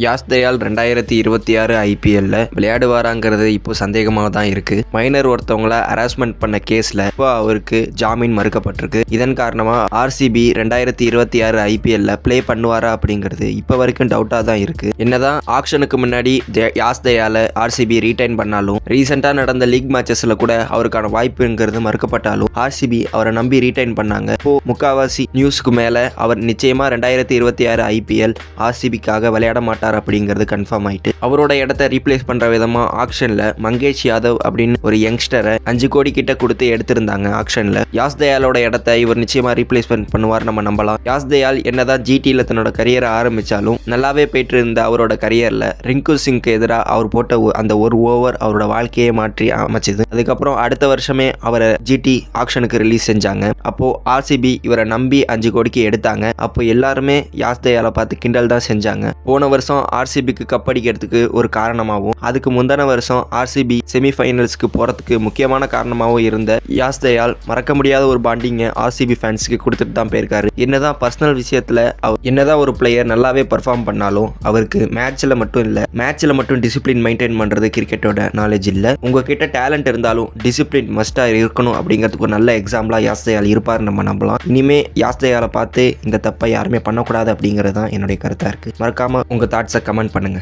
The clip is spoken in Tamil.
யாஸ் தயால் 2026 ஐபிஎல்ல விளையாடுவாராங்கிறது இப்போ சந்தேகமாக தான் இருக்கு. மைனர் ஒருத்தவங்கள ஹராஸ்மெண்ட் பண்ண கேஸ்ல இப்போ அவருக்கு ஜாமீன் மறுக்கப்பட்டிருக்கு. இதன் காரணமா ஆர்சிபி 2026 ஐபிஎல்ல பிளே பண்ணுவாரா அப்படிங்கிறது இப்போ வரைக்கும் டவுட்டா தான் இருக்கு. என்னதான் ஆக்ஷனுக்கு முன்னாடி யாஸ் தயால ஆர்சிபி ரீடைன் பண்ணாலும் ரீசெண்டா நடந்த லீக் மேட்சஸ்ல கூட அவருக்கான வாய்ப்புங்கிறது மறுக்கப்பட்டாலும் ஆர்சிபி அவரை நம்பி ரீடைன் பண்ணாங்க. இப்போ முக்காவாசி நியூஸ்க்கு மேல அவர் நிச்சயமா 2026 ஐபிஎல் ஆர்சிபிக்காக விளையாட மாட்டார் அப்படிங்கிறது கன்ஃபார்ம் ஆயிட்டு அவரோட இடத்தை ரீப்ளேஸ் பண்ற விதமா ஆக்ஷன்ல மங்கேஷ் யாதவ் அப்படின்னு ஒரு யங்ஸ்டரை 5 கோடி கிட்ட கொடுத்து எடுத்திருந்தாங்க. ஆக்ஷன்ல யாஸ் தயாலோட இடத்தை இவர் நிச்சயமா ரீப்ளேஸ்மெண்ட் பண்ணுவார் நம்ம நம்பலாம். யாஸ் தயால் என்னதான் ஜிடில தன்னோட கரியரை ஆரம்பிச்சாலும் நல்லாவே போயிட்டு இருந்த அவரோட கரியர்ல ரிங்கு சிங்க்கு எதிராக அவர் போட்ட அந்த ஒரு ஓவர் அவரோட வாழ்க்கையை மாற்றி அமைச்சது. அதுக்கப்புறம் அடுத்த வருஷமே அவரை ஜிடி ஆக்ஷனுக்கு ரிலீஸ் செஞ்சாங்க. அப்போ ஆர்சிபி இவரை நம்பி 5 கோடிக்கு எடுத்தாங்க. அப்போ எல்லாருமே யாஸ் தயாலை பார்த்து கிண்டல் தான் செஞ்சாங்க. போன வருஷம் ஆர்சிபிக்கு கப் அடிக்கிறதுக்கு ஒரு காரணமாகவும் அதுக்கு முந்தின வருஷம் ஆர்சிபி செமிஃபைனல்ஸ்க்கு போறதுக்கு முக்கியமான காரணமாகவும் இருந்த யாஸ் தயால் மறக்க முடியாத ஒரு பாண்டிங்கை ஆர்சிபி ஃபேன்ஸ்க்கு கொடுத்துட்டு தான் போயிருக்காரு. என்னதான் பர்சனல் விஷயத்துல என்னதான் ஒரு பிளேயர் நல்லாவே பெர்ஃபார்ம் பண்ணாலும் அவருக்கு மேட்ச்ல மட்டும் டிசிப்ளின் மெயின்டைன் பண்றது கிரிக்கெட்டோட நாலேஜ் இல்ல. உங்ககிட்ட டேலண்ட் இருந்தாலும் டிசிப்ளின் மஸ்டா இருக்கணும் அப்படிங்கிறதுக்கு ஒரு நல்ல எக்ஸாம்பிளா யாஸ் தயால் இருப்பார் நம்ம நம்பலாம். இனிமே யாஸ் தயாலை பார்த்து இந்த தப்பை யாருமே பண்ணக்கூடாது அப்படிங்கிறது தான் என்னுடைய கருத்தா இருக்கு. மறக்காம உங்க தாட்ஸை கமெண்ட் பண்ணுங்க.